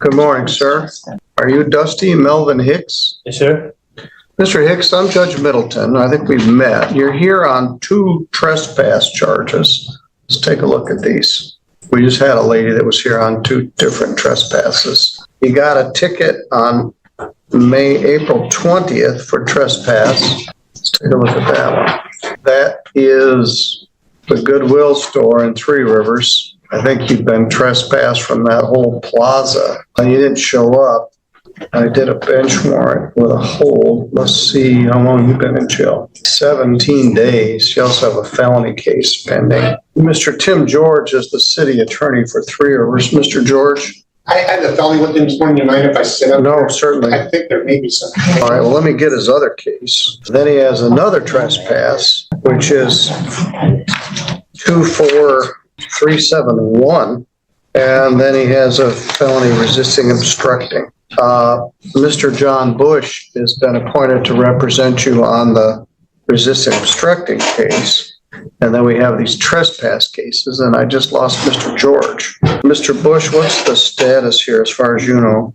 Good morning, sir. Are you Dusty Melvin Hicks? Yes, sir. Mr. Hicks, I'm Judge Middleton. I think we've met. You're here on 2 trespass charges. Let's take a look at these. We just had a lady that was here on 2 different trespasses. You got a ticket on April 20th for trespass. Let's take a look at that one. That is the Goodwill store in Three Rivers. I think you've been trespassed from that whole plaza. And you didn't show up. I did a bench warrant with a hold. Let's see how long you've been in jail. 17 days. You also have a felony case pending. Mr. Tim George is the city attorney for Three Rivers. Mr. George? I had the felony with him this morning. You mind if I sit up? No, certainly. I think there may be some. All right, well, let me get his other case. Then he has another trespass, which is 24371. And then he has a felony resisting obstructing. Mr. John Bush has been appointed to represent you on the resisting obstructing case. And then we have these trespass cases, and I just lost Mr. George. Mr. Bush, what's the status here as far as you know?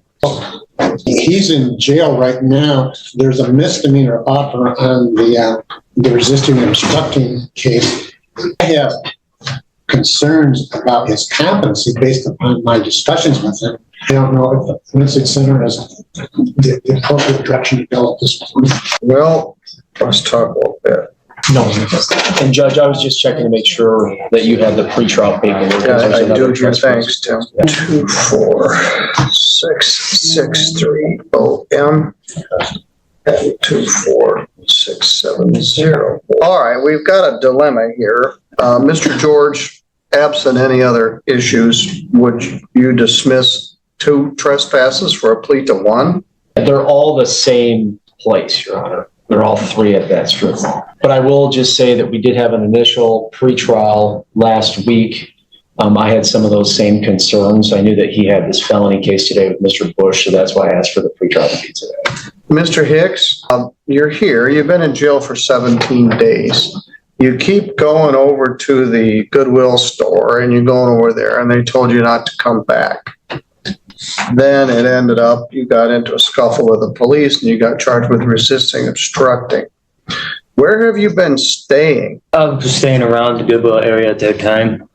He's in jail right now. There's a misdemeanor offer on the resisting and obstructing case. I have concerns about his competency based upon my discussions with him. I don't know if the forensic center has the appropriate direction to go at this point. Well, let's talk a little bit. No. And Judge, I was just checking to make sure that you had the pretrial paperwork. Yeah, I do. Thanks, Tim. 24663OM and 24670. All right, we've got a dilemma here. Mr. George, absent any other issues, would you dismiss 2 trespasses for a plea to 1? They're all the same place, Your Honor. They're all 3 at that strip mall. But I will just say that we did have an initial pretrial last week. I had some of those same concerns. I knew that he had this felony case today with Mr. Bush, so that's why I asked for the pretrial to be today. Mr. Hicks, you're here. You've been in jail for 17 days. You keep going over to the Goodwill store, and you're going over there, and they told you not to come back. Then it ended up, you got into a scuffle with the police and you got charged with resisting obstructing. Where have you been staying? I was staying around the Goodwill area at that time.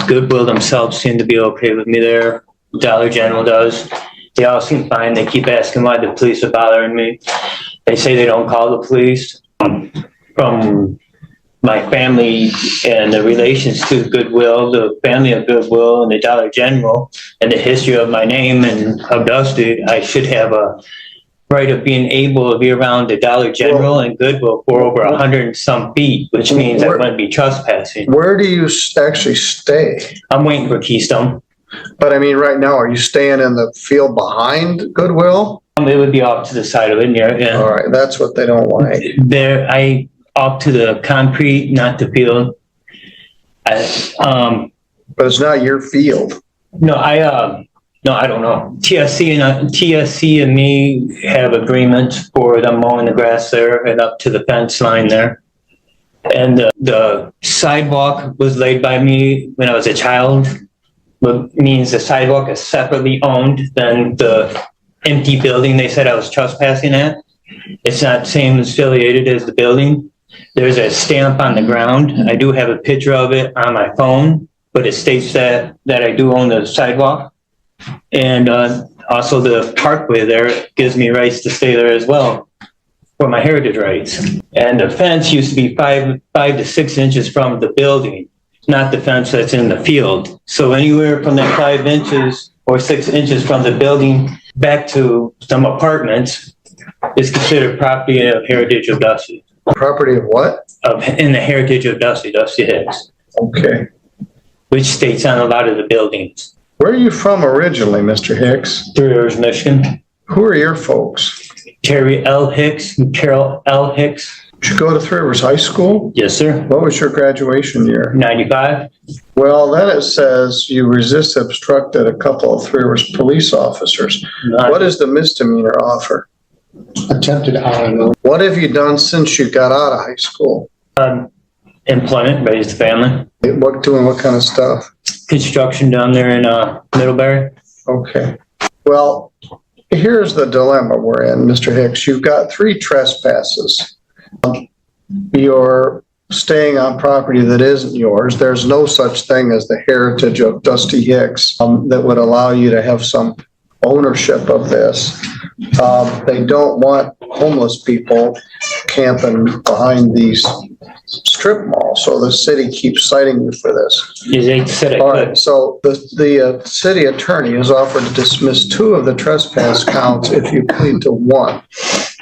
Goodwill themselves seem to be okay with me there. Dollar General does. They all seem fine. They keep asking why the police are bothering me. They say they don't call the police. From my family and the relations to Goodwill, the family of Goodwill and the Dollar General, and the history of my name and of Dusty, I should have a right of being able to be around the Dollar General and Goodwill for over 100 and some feet, which means I wouldn't be trespassing. Where do you actually stay? I'm waiting for Keystone. But I mean, right now, are you staying in the field behind Goodwill? It would be off to the side of it, yeah. All right, that's what they don't like. Off to the concrete, not the field. But it's not your field. No, I don't know. TSC and me have agreements for them mowing the grass there and up to the fence line there. And the sidewalk was laid by me when I was a child, which means the sidewalk is separately owned than the empty building they said I was trespassing at. It's not same affiliated as the building. There's a stamp on the ground. I do have a picture of it on my phone, but it states that I do own the sidewalk. And also the parkway there gives me rights to stay there as well for my heritage rights. And the fence used to be 5 to 6 inches from the building, not the fence that's in the field. So anywhere from that 5 inches or 6 inches from the building back to some apartments is considered property of heritage of Dusty. Property of what? In the heritage of Dusty Hicks. Okay. Which states on a lot of the buildings. Where are you from originally, Mr. Hicks? 3 Rivers, Michigan. Who are your folks? Terry L. Hicks and Carol L. Hicks. Did you go to Three Rivers High School? Yes, sir. What was your graduation year? 95. Well, then it says you obstructed a couple of Three Rivers police officers. What is the misdemeanor offer? Attempted RMO. What have you done since you got out of high school? Employment, raised a family. Doing what kind of stuff? Construction down there in Middlebury. Okay. Well, here's the dilemma we're in, Mr. Hicks. You've got 3 trespasses. You're staying on property that isn't yours. There's no such thing as the heritage of Dusty Hicks that would allow you to have some ownership of this. They don't want homeless people camping behind these strip malls, so the city keeps citing you for this. They said I All could. right, so the city attorney has offered to dismiss 2 of the trespass counts if you plead to 1.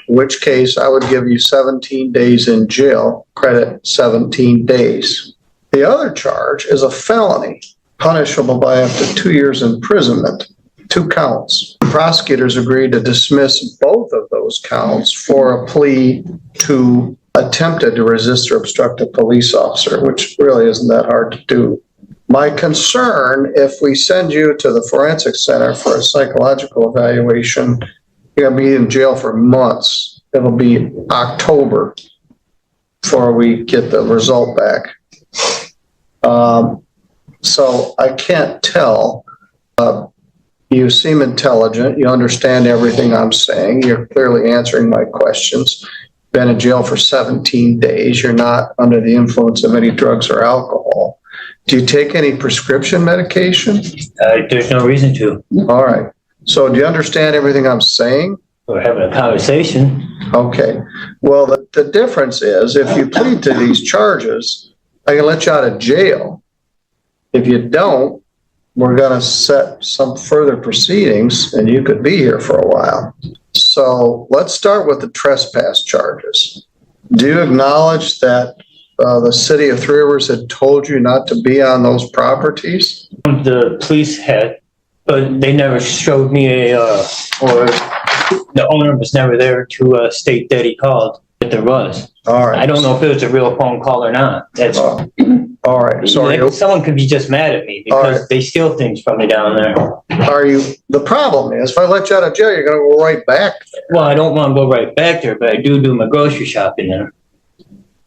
In which case I would give you 17 days in jail, credit 17 days. The other charge is a felony, punishable by up to 2 years imprisonment, 2 counts. Prosecutors agreed to dismiss both of those counts for a plea to attempted to resist or obstruct a police officer, which really isn't that hard to do. My concern, if we send you to the forensic center for a psychological evaluation, you're gonna be in jail for months. It'll be October before we get the result back. So I can't tell. You seem intelligent. You understand everything I'm saying. You're clearly answering my questions. Been in jail for 17 days. You're not under the influence of any drugs or alcohol. Do you take any prescription medication? There's no reason to. All right. So do you understand everything I'm saying? We're having a conversation. Okay. Well, the difference is if you plead to these charges, I can let you out of jail. If you don't, we're going to set some further proceedings and you could be here for a while. So let's start with the trespass charges. Do you acknowledge that the city of Three Rivers had told you not to be on those properties? The police had, but they never showed me or the owner was never there to state that he called, that there was. All right. I don't know if it was a real phone call or not. That's all right. So someone could be just mad at me because they steal things from me down there. the problem is if I let you out of jail, you're going to go right back there. Well, I don't want to go right back there, but I do my grocery shopping there.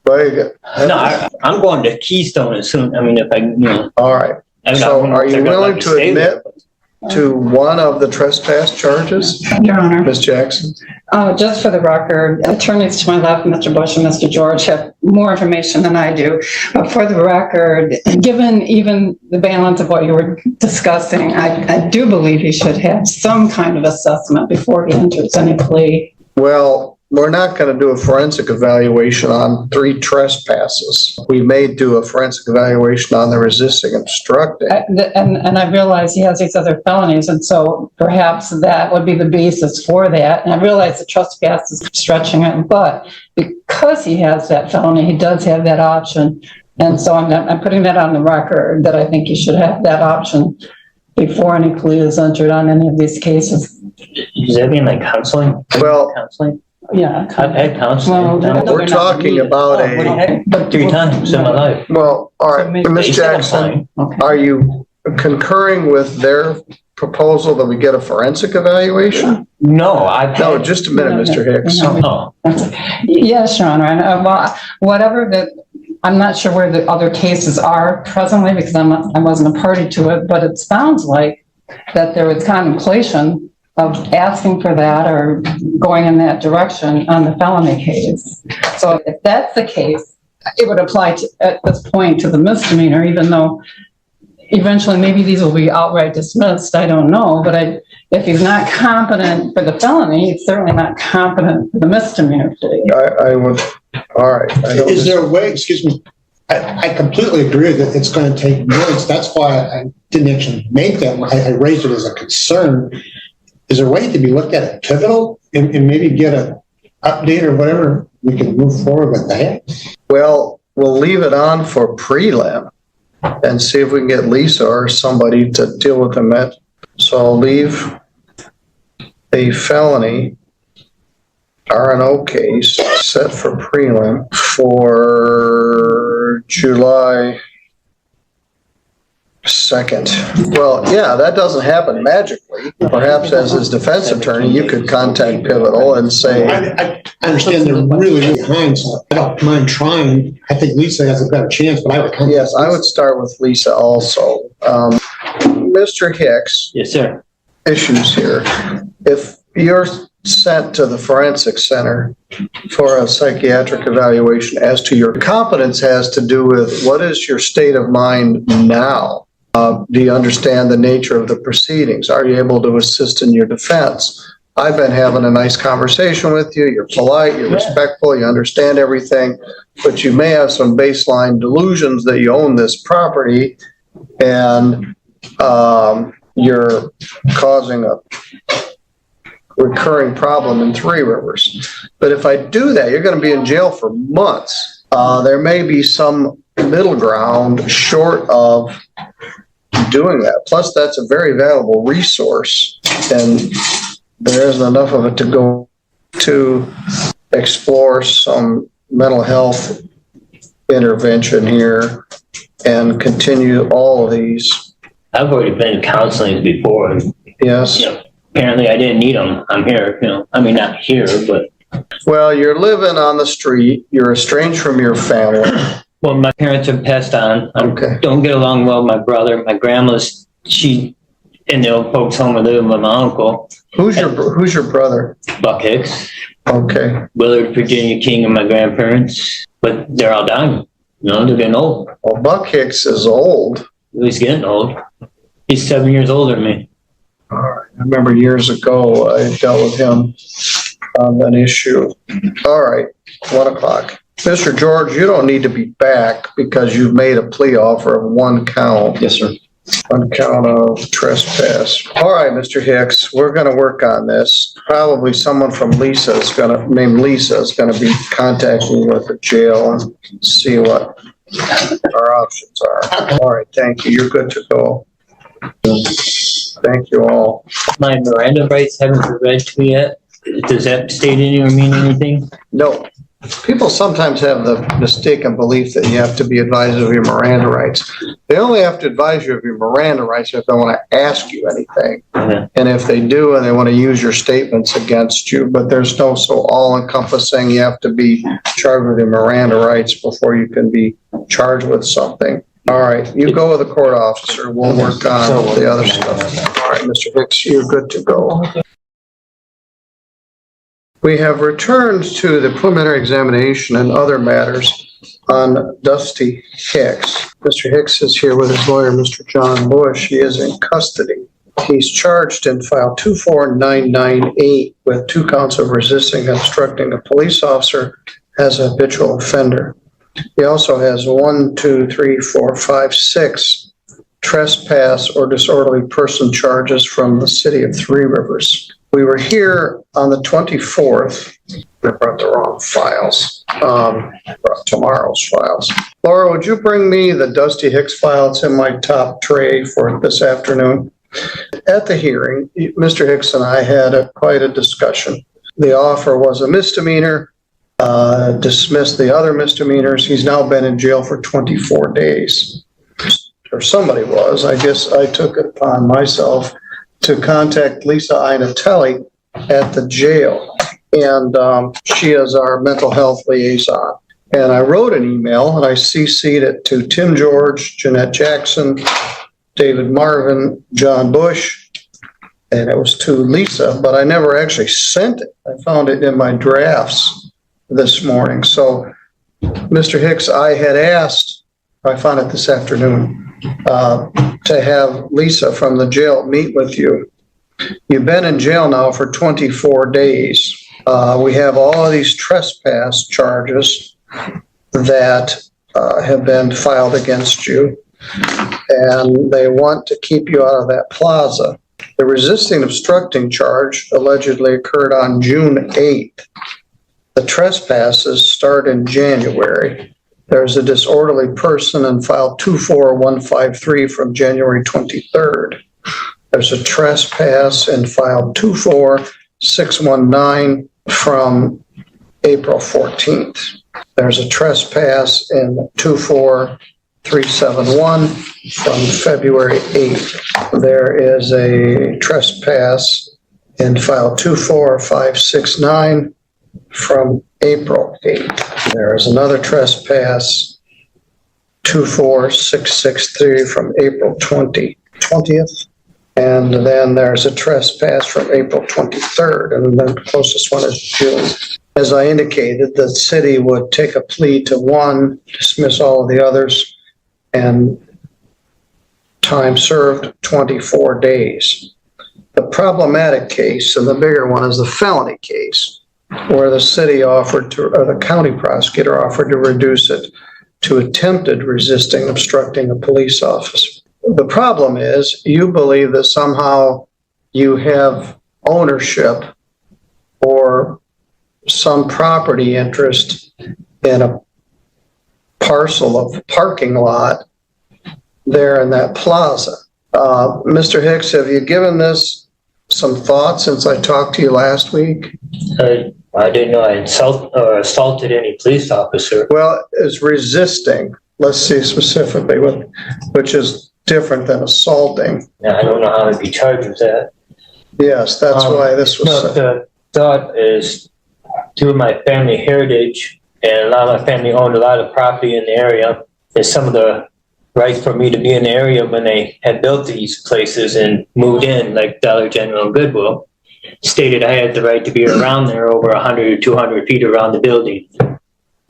Very good. No, I'm going to Keystone as soon. I mean, if I, All right. I mean, So I don't know are if you they're gonna let willing me to stay admit there, but- to one of the trespass charges, Your Honor, Ms. Jackson? just for the record, attorneys to my left, Mr. Bush and Mr. George, have more information than I do. But for the record, given even the balance of what you were discussing, I do believe he should have some kind of assessment before he enters any plea. Well, we're not going to do a forensic evaluation on 3 trespasses. We may do a forensic evaluation on the resisting and obstructing. And I realize he has these other felonies, and so perhaps that would be the basis for that. And I realize the trespass is stretching it, but because he has that felony, he does have that option. And so I'm putting that on the record that I think he should have that option before any plea is entered on any of these cases. Does that mean like counseling? Well, Counseling? Yeah. I've had counseling. Well, we're talking about a, But 3 times in my life. well, all right, So maybe- Ms. They said I'm Jackson, fine. Okay. are you concurring with their proposal that we get a forensic evaluation? No, I've had. No, just a minute, Mr. Hicks. Oh, Yes, Your Honor, and well, whatever I'm not sure where the other cases are presently because I wasn't a party to it, but it sounds like that there was contemplation of asking for that or going in that direction on the felony case. So if that's the case, it would apply to, at this point, to the misdemeanor, even though eventually maybe these will be outright dismissed. I don't know, but if he's not competent for the felony, he's certainly not competent for the misdemeanor plea. I would, all right. I don't Is there a way, excuse me, I completely agree that it's going to take months. That's why I didn't actually make that. I raised it as a concern. Is there a way to be looked at a pivotal and maybe get an update or whatever? We can move forward with that. Well, we'll leave it on for prelim and see if we can get Lisa or somebody to deal with them. So I'll leave a felony R&O case set for prelim for July 2nd. Well, yeah, that doesn't happen magically. Perhaps as his defense attorney, you could contact Pivotal and say, I understand they're really behind, so I don't mind trying. I think Lisa has a better chance, but I would. yes, I would start with Lisa also. Mr. Hicks, yes, sir. issues here. If you're sent to the forensic center for a psychiatric evaluation, as to your competence has to do with what is your state of mind now? Do you understand the nature of the proceedings? Are you able to assist in your defense? I've been having a nice conversation with you. You're polite, you're respectful, you understand everything, but you may have some baseline delusions that you own this property and you're causing a recurring problem in Three Rivers. But if I do that, you're going to be in jail for months. There may be some middle ground short of doing that. Plus, that's a very valuable resource, and there isn't enough of it to go to explore some mental health intervention here and continue all of these. I've already been to counseling before, and Yes. apparently I didn't need them. I'm here, I mean, not here, but. Well, you're living on the street. You're estranged from your family. Well, my parents have passed on. I Okay. don't get along well with my brother. My grandma's, she in the old folks home with my uncle, Who's your brother? Buck Hicks, Okay. Willard, Virginia King, and my grandparents. But they're all dying. They're getting old. Well, Buck Hicks is old. He's getting old. He's 7 years older than me. All right. I remember years ago, I dealt with him on an issue. All right, 1:00. Mr. George, you don't need to be back because you've made a plea offer of one count. Yes, sir. One count of trespass. All right, Mr. Hicks, we're gonna work on this. Probably someone from named Lisa is gonna be contacting you at the jail and see what our options are. All right, thank you. You're good to go. Thank you all. My Miranda rights haven't been read to me yet. Does that state any or mean anything? No, people sometimes have the mistaken belief that you have to be advised of your Miranda rights. They only have to advise you of your Miranda rights if they want to ask you anything. And if they do, and they want to use your statements against you, but there's no so all-encompassing, you have to be charged with your Miranda rights before you can be charged with something. All right, you go with the court officer. We'll work on the other stuff. All right, Mr. Hicks, you're good to go. We have returned to the preliminary examination and other matters on Dusty Hicks. Mr. Hicks is here with his lawyer, Mr. John Bush. He is in custody. He's charged in file 24998 with 2 counts of resisting and obstructing a police officer as a habitual offender. He also has 6 trespass or disorderly person charges from the city of Three Rivers. We were here on the 24th. I brought the wrong files. Brought tomorrow's files. Laura, would you bring me the Dusty Hicks file? It's in my top tray for this afternoon. At the hearing, Mr. Hicks and I had quite a discussion. The offer was a misdemeanor, dismissed the other misdemeanors. He's now been in jail for 24 days. Or somebody was. I guess I took it upon myself to contact Lisa Inatelli at the jail. And she is our mental health liaison. And I wrote an email and I CC'd it to Tim George, Jeanette Jackson, David Marvin, John Bush, and it was to Lisa, but I never actually sent it. I found it in my drafts this morning. So, Mr. Hicks, I had asked, I found it this afternoon, to have Lisa from the jail meet with you. You've been in jail now for 24 days. We have all of these trespass charges that have been filed against you, and they want to keep you out of that plaza. The resisting obstructing charge allegedly occurred on June 8th. The trespasses start in January. There's a disorderly person in file 24153 from January 23rd. There's a trespass in file 24619 from April 14th. There's a trespass in 24371 from February 8th. There is a trespass in file 24569 from April 8th. There is another trespass, 24663 from April 20th. And then there's a trespass from April 23rd, and the closest one is June. As I indicated, the city would take a plea to one, dismiss all of the others, and time served 24 days. The problematic case, and the bigger one, is the felony case, where the city offered to, or the county prosecutor offered to reduce it to attempted resisting obstructing a police officer. The problem is you believe that somehow you have ownership or some property interest in a parcel of parking lot there in that plaza. Mr. Hicks, have you given this some thought since I talked to you last week? I didn't know I assaulted any police officer. Well, it's resisting, let's see specifically, which is different than assaulting. Yeah, I don't know how to be charged with that. Yes, that's why this was. No, the thought is through my family heritage, and a lot of my family owned a lot of property in the area, is some of the rights for me to be in the area when they had built these places and moved in, like Dollar General and Goodwill, stated I had the right to be around there over 100 or 200 feet around the building.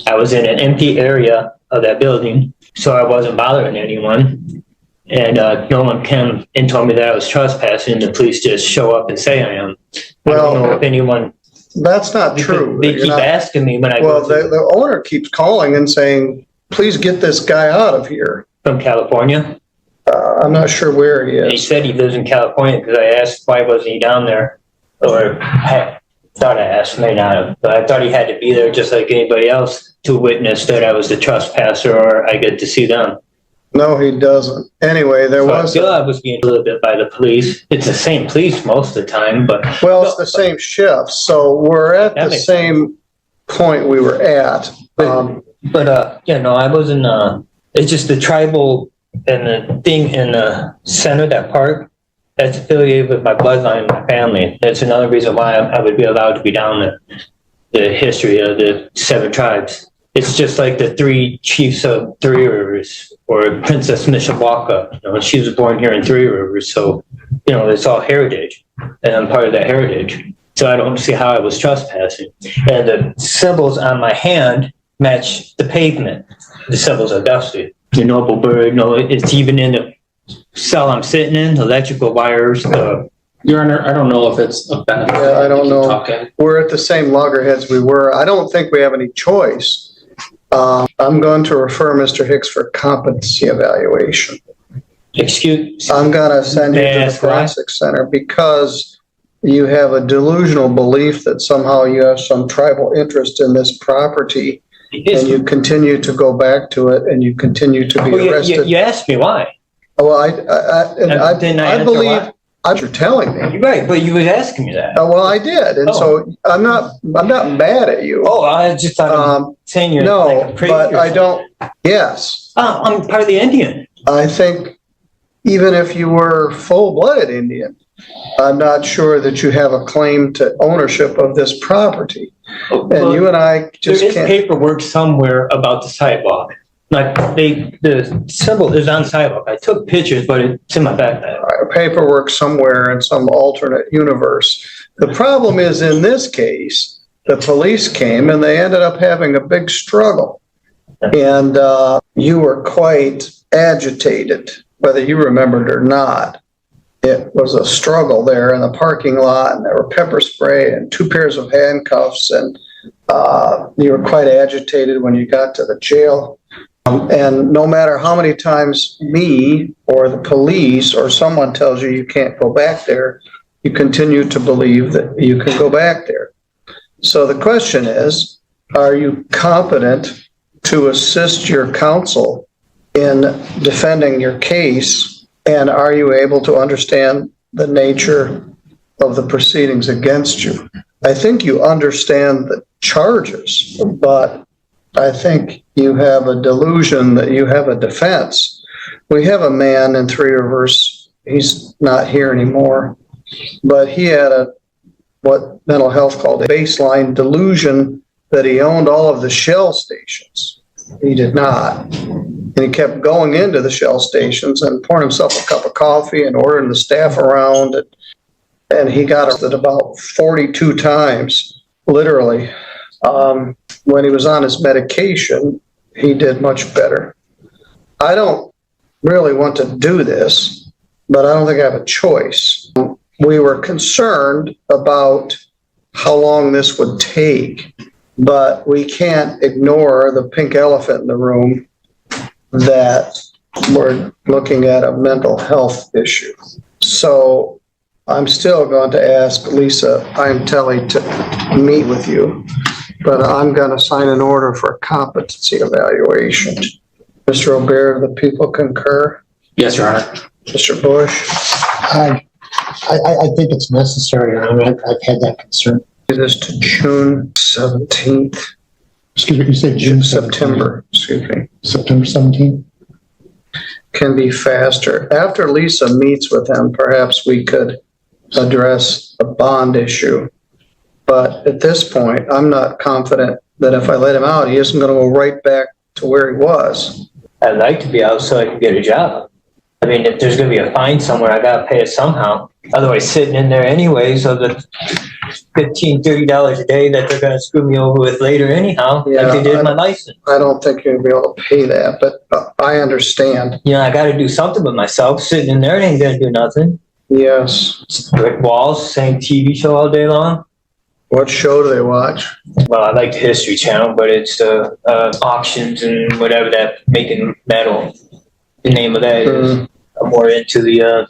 I was in an empty area of that building, so I wasn't bothering anyone. And no one came and told me that I was trespassing. The police just show up and say I am. Well, I don't know if anyone. That's not true. They keep asking me when I Well, go to, the owner keeps calling and saying, please get this guy out of here. from California. I'm not sure where he He is. said he lives in California because I asked why wasn't he down there, or I thought I asked, may not have, but I thought he had to be there just like anybody else to witness that I was the trespasser or I get to see them. No, he doesn't. Anyway, there So I was, feel I was being a little bit by the police. It's the same police most of the time, but well, it's the same shift. So we're at That the makes same point we were at. I wasn't, it's just the tribal and the thing in the center, that park, that's affiliated with my bloodline and my family. That's another reason why I would be allowed to be down there. The history of the 7 tribes. It's just like the 3 chiefs of Three Rivers or Princess Mishawaka. She was born here in Three Rivers, so it's all heritage, and I'm part of that heritage. So I don't see how I was trespassing. And the symbols on my hand match the pavement. The symbols are dusty. The noble bird, it's even in the cell I'm sitting in. The electrical wires. Your Honor, I don't know if it's a benefit. Yeah, I don't to keep know. talking. We're at the same loggerheads we were. I don't think we have any choice. I'm going to refer Mr. Hicks for competency evaluation. Excuse. I'm going to send you May I to the ask why? forensic center because you have a delusional belief that somehow you have some tribal interest in this property and you continue to go back to it and you continue to be arrested. You asked me why. Well, Didn't I I answer believe, why? you're telling me. You're right, but you was asking me that. Well, I did. And so I'm not mad at you. Oh, I just thought you were saying you're No, like a priest but or I something. don't, yes. Oh, I'm part of the Indian. I think even if you were full-blooded Indian, I'm not sure that you have a claim to ownership of this property. And you and I just There is can't. paperwork somewhere about the sidewalk. Like the symbol is on sidewalk. I took pictures, but it's in my backpack. Paperwork somewhere in some alternate universe. The problem is in this case, the police came and they ended up having a big struggle. And you were quite agitated, whether you remembered or not. It was a struggle there in the parking lot, and there were pepper spray and 2 pairs of handcuffs, and you were quite agitated when you got to the jail. And no matter how many times me or the police or someone tells you you can't go back there, you continue to believe that you can go back there. So the question is, are you competent to assist your counsel in defending your case? And are you able to understand the nature of the proceedings against you? I think you understand the charges, but I think you have a delusion that you have a defense. We have a man in Three Rivers, he's not here anymore, but he had what mental health called a baseline delusion that he owned all of the Shell stations. He did not. And he kept going into the Shell stations and pouring himself a cup of coffee and ordering the staff around. And he got arrested about 42 times, literally. When he was on his medication, he did much better. I don't really want to do this, but I don't think I have a choice. We were concerned about how long this would take, but we can't ignore the pink elephant in the room that we're looking at a mental health issue. So I'm still going to ask Lisa Iantelli to meet with you, but I'm going to sign an order for a competency evaluation. Mr. O'Bear, the people concur? Yes, Your Honor. Mr. Bush? I think it's necessary. I've had that concern. This to June 17th. Excuse me, you said June 17th? September, excuse me. September 17th? Can be faster. After Lisa meets with him, perhaps we could address a bond issue. But at this point, I'm not confident that if I let him out, he isn't going to go right back to where he was. I'd like to be out so I can get a job. I mean, if there's gonna be a fine somewhere, I gotta pay it somehow. Otherwise, sitting in there anyways, of the $15, $30 a day that they're gonna screw me over with later anyhow, like they did my license. I don't think you're going to be able to pay that, but I understand. You know, I gotta do something with myself. Sitting in there, it ain't gonna do nothing. Yes. It's brick walls, same TV show all day long. What show do they watch? Well, I like the History Channel, but it's auctions and whatever that making metal. The name of that is. I'm more into the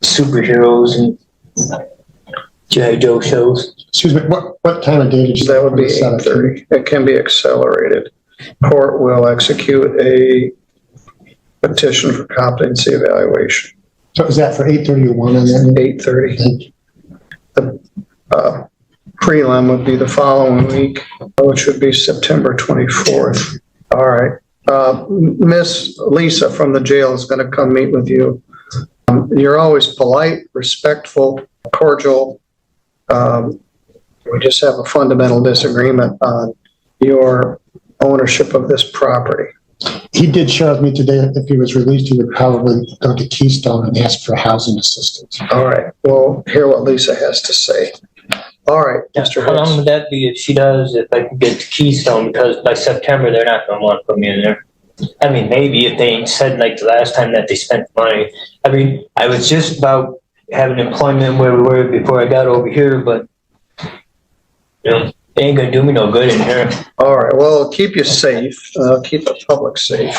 superheroes and G.I. Joe shows. Excuse me, what time of day did you say? That would be 8:30. It can be accelerated. Court will execute a petition for competency evaluation. So is that for 8:30 or 1 on that? 8:30. Thank you. The prelim would be the following week, which would be September 24th. All right. Miss Lisa from the jail is going to come meet with you. You're always polite, respectful, cordial. We just have a fundamental disagreement on your ownership of this property. He did share with me today that if he was released, he would probably go to Keystone and ask for housing assistance. All right. We'll hear what Lisa has to say. All right, Mr. How long Hicks. would that be if she does, if I can get to Keystone? Because by September, they're not gonna want to put me in there. I mean, maybe if they ain't said like the last time that they spent money. I mean, I was just about having employment where we were before I got over here, but you know, it ain't gonna do me no good in here. All right. Well, keep you safe. Keep the public safe.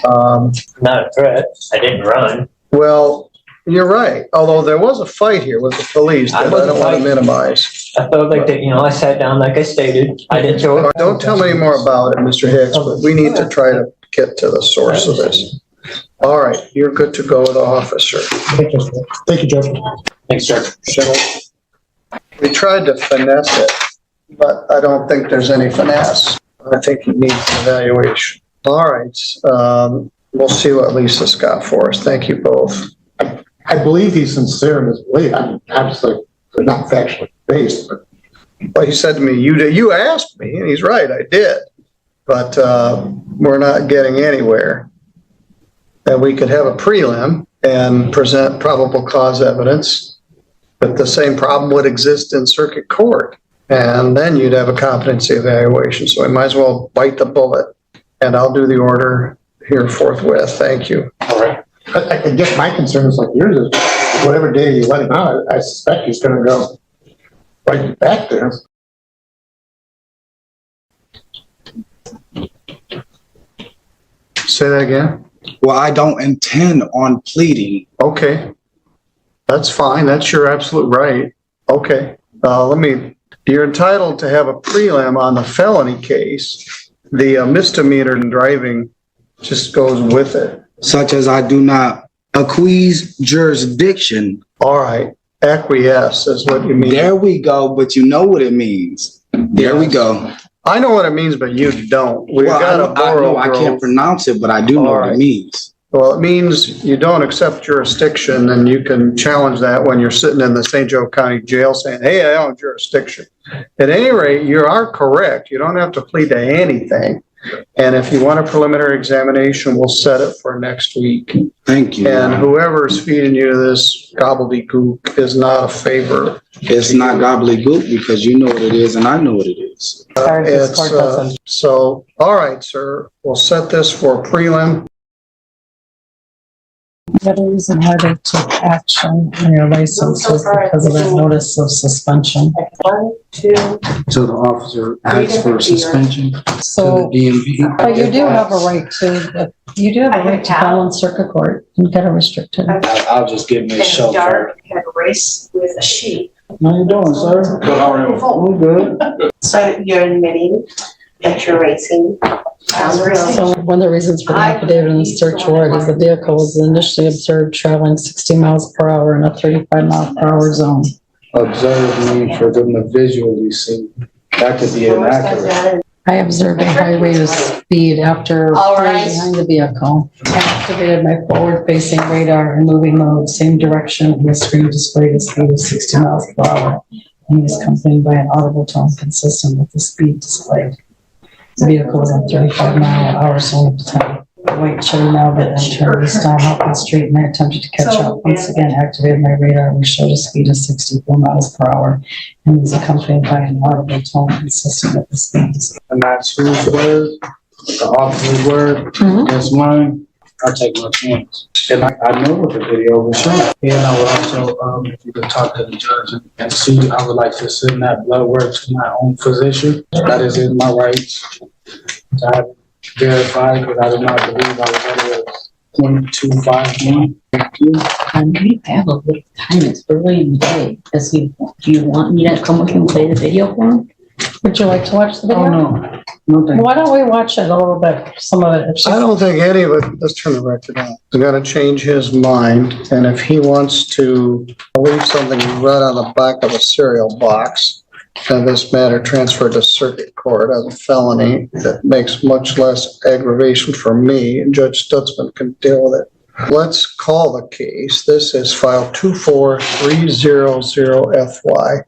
Not a threat. I didn't run. Well, you're right. Although there was a fight here with the police that I don't want to minimize. I felt like that, you know, I sat down like I stated. I didn't throw it. Don't tell me any more about it, Mr. Hicks, but we need to try to get to the source of this. All right, you're good to go with the officer. Thank you, Judge. Thanks, sir. We tried to finesse it, but I don't think there's any finesse. I think he needs evaluation. All right, we'll see what Lisa's got for us. Thank you both. I believe he's sincere in his belief. I mean, obviously, they're not factually based, but Well, he said to me, you asked me, and he's right, I did. But we're not getting anywhere. And we could have a prelim and present probable cause evidence, but the same problem would exist in circuit court. And then you'd have a competency evaluation. So we might as well bite the bullet, and I'll do the order here forthwith. Thank you. all right. I guess my concern is like yours is whatever day you let him out, I suspect he's going to go right back there. Say that again? Well, I don't intend on pleading. Okay. That's fine. That's your absolute right. Okay. You're entitled to have a prelim on the felony case. The misdemeanor in driving just goes with it. Such as I do not acquiesce jurisdiction. All right. Acquiesce is what you mean. There we go, but you know what it means. There we go. I know what it means, but you don't. We've Well, got a I know I can't pronounce it, but I do know what it means. Well, it means you don't accept jurisdiction, and you can challenge that when you're sitting in the St. Joe County Jail saying, hey, I own jurisdiction. At any rate, you are correct. You don't have to plead to anything. And if you want a preliminary examination, we'll set it for next week. Thank you. And whoever's feeding you this gobbledygook is not a favor. It's not gobbledygook because you know what it is and I know what it is. Sorry, this court doesn't. So, all right, sir, we'll set this for prelim. The other reason why they took action on your license was because of that notice of suspension. 1, 2. So the officer asked for suspension to So, the DMV. but you do have a right to file in circuit court and get a restricted. I'll just give me a show. Dark, have a race with a sheep. How you doing, sir? Good, how are you? I'm good. So you're admitting that you're racing down the road. So one of the reasons for the affidavit and the search warrant is the vehicle was initially observed traveling 60 miles per hour in a 35 mile per hour zone. Observe means for them to visually see. That could be inaccurate. I observed a high rate of speed after All pulling right. behind the vehicle. I activated my forward-facing radar and moving mode, same direction, and the screen displayed a speed of 60 miles per hour. And was accompanied by an audible tone consistent with the speed displayed. The vehicle was at 35 mile an hour zone at the time. The white Chevy Malibu then turned east down Hopkins Street and I attempted to catch up. Once again, activated my radar, which showed a speed of 64 miles per hour and was accompanied by an audible tone consistent with the speed. And that's whose word, the officer's word, Mhm. that's mine. I take my chance. And I know what the video was showing. And I would also, if you could talk to the judge and see, I would like to send that blood work to my own physician. That is in my rights. So I verified, but I do not believe I was under 0.251. Thank you. We have a little time. It's early in the day. Do you want me to come with you and play the video for him? Would you like to watch the video? Oh, no. No, thank you. Why don't we watch it a little bit, some of it? I don't think any of it, let's turn the record on. He's got to change his mind, and if he wants to leave something right on the back of a cereal box, and this matter transferred to circuit court as a felony, that makes much less aggravation for me, and Judge Stutzman can deal with it. Let's call the case. This is file 24300FY,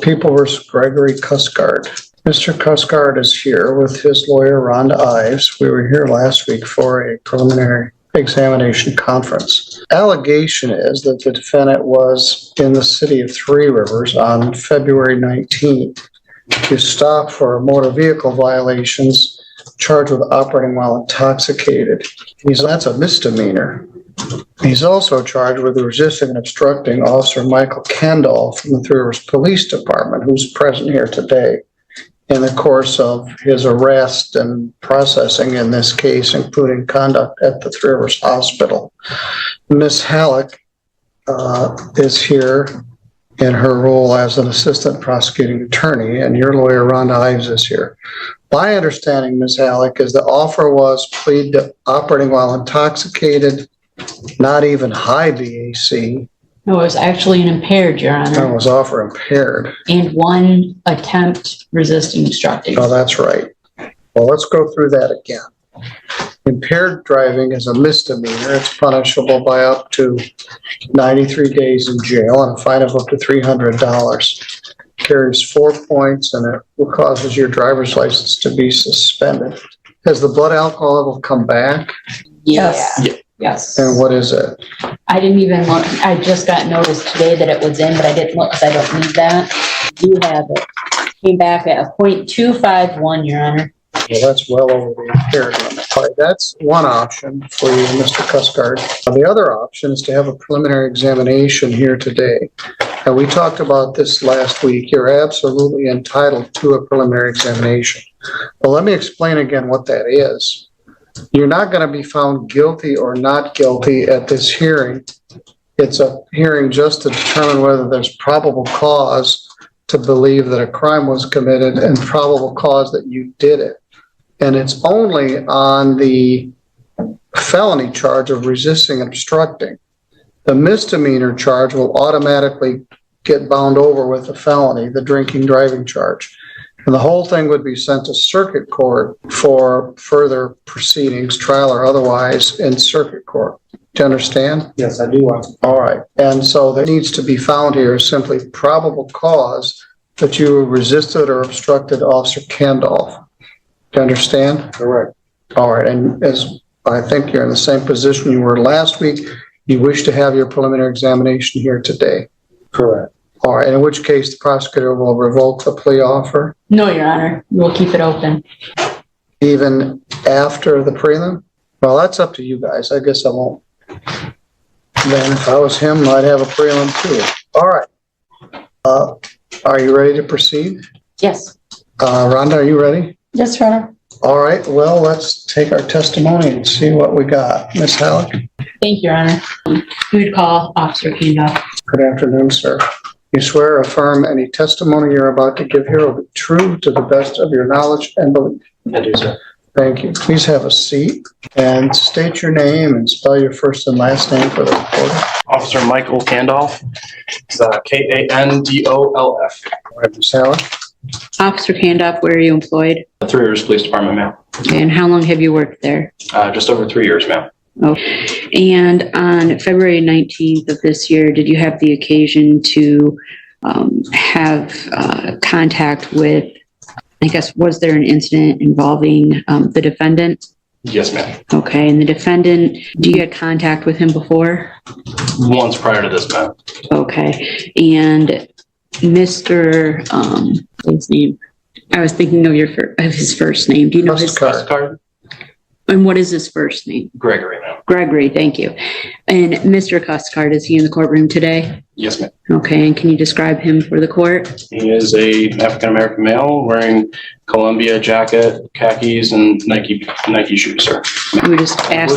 People versus Gregory Cuscard. Mr. Cuscard is here with his lawyer, Rhonda Ives. We were here last week for a preliminary examination conference. Allegation is that the defendant was in the city of Three Rivers on February 19th. He was stopped for motor vehicle violations, charged with operating while intoxicated. That's a misdemeanor. He's also charged with resisting and obstructing Officer Michael Kendall from the Three Rivers Police Department, who's present here today, in the course of his arrest and processing in this case, including conduct at the Three Rivers Hospital. Ms. Halleck is here in her role as an assistant prosecuting attorney, and your lawyer, Rhonda Ives, is here. My understanding, Ms. Halleck, is the offer was plead to operating while intoxicated, not even high BAC. No, it was actually an impaired, Your That Honor, was offer impaired. and one attempt resisting obstructing. Oh, that's right. Well, let's go through that again. Impaired driving is a misdemeanor. It's punishable by up to 93 days in jail and a fine of up to $300. Carries 4 points and it causes your driver's license to be suspended. Has the blood alcohol level come back? Yes. Yes. And what is it? I didn't even look. I just got notice today that it was in, but I didn't look because I don't need that. You have it. Came back at a 0.251, Your Honor. Well, that's well over the impaired limit. All right, that's one option for you, Mr. Cuscard. The other option is to have a preliminary examination here today. And we talked about this last week. You're absolutely entitled to a preliminary examination. But let me explain again what that is. You're not going to be found guilty or not guilty at this hearing. It's a hearing just to determine whether there's probable cause to believe that a crime was committed and probable cause that you did it. And it's only on the felony charge of resisting and obstructing. The misdemeanor charge will automatically get bound over with the felony, the drinking driving charge. And the whole thing would be sent to circuit court for further proceedings, trial or otherwise, in circuit court. Do you understand? Yes, I do. All right. And so there needs to be found here simply probable cause that you resisted or obstructed Officer Kendall. You understand? Correct. All right, and as I think you're in the same position you were last week, you wish to have your preliminary examination here today. Correct. All right, in which case the prosecutor will revoke the plea offer No, Your Honor, we'll keep it open. even after the prelim? Well, that's up to you guys. I guess I won't. Then if I was him, I'd have a prelim too. All right. Are you ready to proceed? Yes. Rhonda, are you ready? Yes, Your Honor. All right, well, let's take our testimony and see what we got. Ms. Halleck? Thank you, Your Honor. We would call Officer Kendall. Good afternoon, sir. You swear or affirm any testimony you're about to give here will be true to the best of your knowledge and belief? I do, sir. Thank you. Please have a seat and state your name and spell your first and last name for the recorder. Officer Michael Kandolf. It's Kandolf. All right, Ms. Halleck? Officer Kendall, where are you employed? 3 Rivers Police Department, ma'am. And how long have you worked there? Just over 3 years, ma'am. Oh, and on February 19th of this year, did you have the occasion to have contact with, I guess, was there an incident involving the defendant? Yes, ma'am. Okay, and the defendant, do you have contact with him before? Once prior to this, ma'am. Okay, and Mr. His name, I was thinking of his first name. Do you know his? Card? And what is his first name? Gregory, ma'am. Gregory, thank you. And Mr. Custard, is he in the courtroom today? Yes, ma'am. Okay, and can you describe him for the court? He is a African-American male wearing Columbia jacket, khakis, and Nike shoes, sir. We would just ask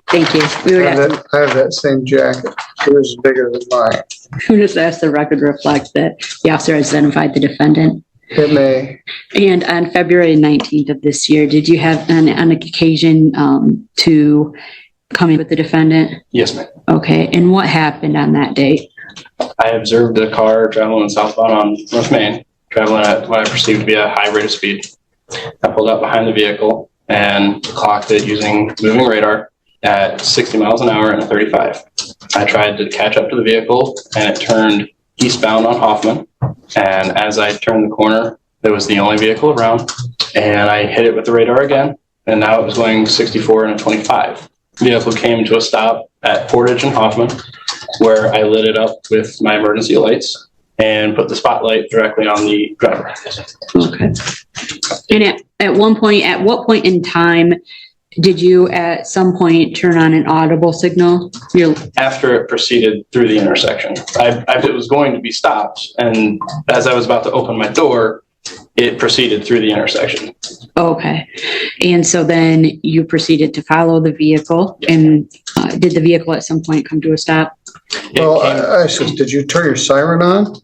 thank you. We would I have that same jacket. Yours is bigger than mine. just ask the record reflect that the officer has identified the defendant. It may. And on February 19th of this year, did you have an occasion to come in with the defendant? Yes, ma'am. Okay, and what happened on that date? I observed a car traveling southbound on North Main, traveling at what I perceived to be a high rate of speed. I pulled up behind the vehicle and clocked it using moving radar at 60 miles an hour and a 35. I tried to catch up to the vehicle and it turned eastbound on Hoffman. And as I turned the corner, it was the only vehicle around and I hit it with the radar again. And now it was going 64 and a 25. The vehicle came to a stop at Portage and Hoffman, where I lit it up with my emergency lights and put the spotlight directly on the driver. Okay. And at what point in time did you at some point turn on an audible signal? After it proceeded through the intersection, it was going to be stopped. And as I was about to open my door, it proceeded through the intersection. Okay. And so then you proceeded to follow the vehicle and did the vehicle at some point come to a stop? Well, I said, did you turn your siren on?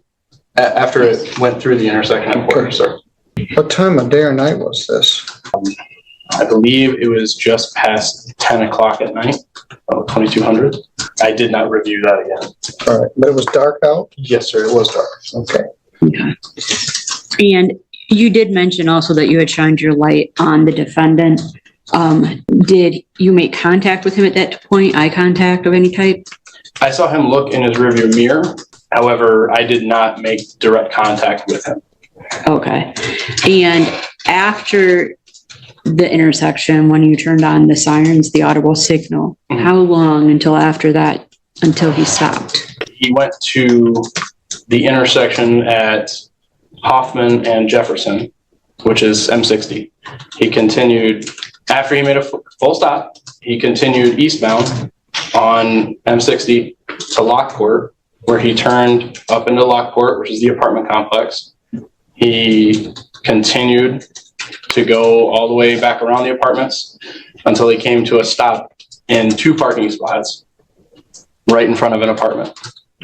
After it went through the intersection at Portage, sir. What time of day or night was this? I believe it was just past 10 o'clock at night, 2200. I did not review that again. All right, but it was dark out? Yes, sir, it was dark. Okay. Okay. And you did mention also that you had shined your light on the defendant. Did you make contact with him at that point, eye contact of any type? I saw him look in his rearview mirror. However, I did not make direct contact with him. Okay. And after the intersection, when you turned on the sirens, the audible signal, how long until after that, until he stopped? He went to the intersection at Hoffman and Jefferson, which is M60. He continued, after he made a full stop, he continued eastbound on M60 to Lockport, where he turned up into Lockport, which is the apartment complex. He continued to go all the way back around the apartments until he came to a stop in 2 parking spots right in front of an apartment.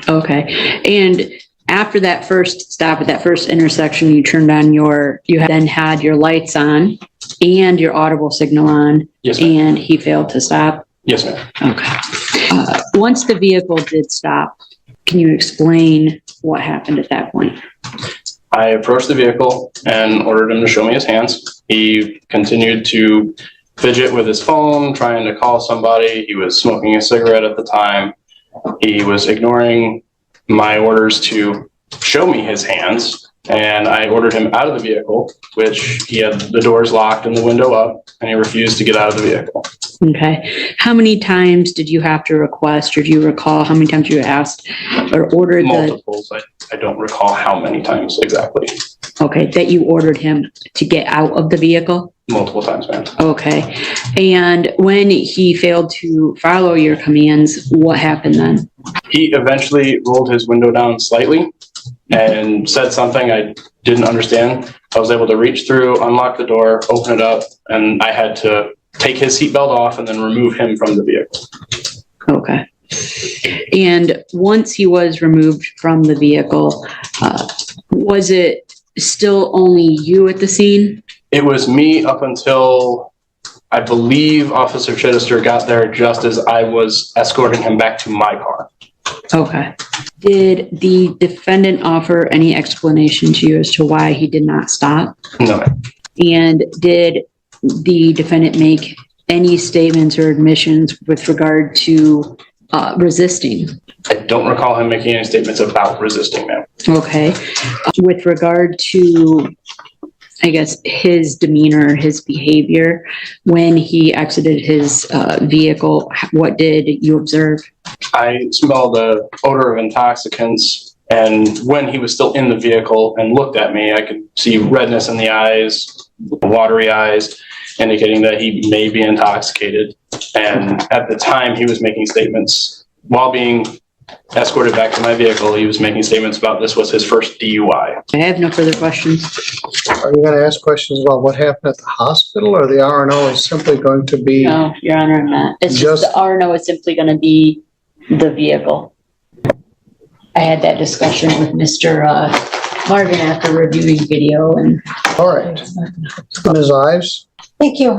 Okay. And after that first stop at that first intersection, you turned on you then had your lights on and your audible signal on. Yes, ma'am. And he failed to stop. Yes, ma'am. Okay. Once the vehicle did stop, can you explain what happened at that point? I approached the vehicle and ordered him to show me his hands. He continued to fidget with his phone, trying to call somebody. He was smoking a cigarette at the time. He was ignoring my orders to show me his hands and I ordered him out of the vehicle, which he had the doors locked and the window up, and he refused to get out of the vehicle. Okay. How many times did you have to request, or do you recall how many times you asked or ordered Multiples. I don't recall how many times exactly. okay, that you ordered him to get out of the vehicle? Multiple times, ma'am. Okay. And when he failed to follow your commands, what happened then? He eventually rolled his window down slightly and said something I didn't understand. I was able to reach through, unlock the door, open it up, and I had to take his seatbelt off and then remove him from the vehicle. Okay. And once he was removed from the vehicle, was it still only you at the scene? It was me up until I believe Officer Chittister got there just as I was escorting him back to my car. Okay. Did the defendant offer any explanation to you as to why he did not stop? No, ma'am. And did the defendant make any statements or admissions with regard to resisting? I don't recall him making any statements about resisting, ma'am. Okay. With regard to, I guess, his demeanor, his behavior, when he exited his vehicle, what did you observe? I smelled the odor of intoxicants, and when he was still in the vehicle and looked at me, I could see redness in the eyes, watery eyes, indicating that he may be intoxicated. And at the time, he was making statements while being escorted back to my vehicle. He was making statements about this was his first DUI. I have no further questions. Are you going to ask questions about what happened at the hospital, or the R&O is simply going to be? No, Your Honor, I'm not. It's just the R&O is simply going to be the vehicle. I had that discussion with Mr. Marvin after reviewing video and. All right. Ms. Ives? Thank you.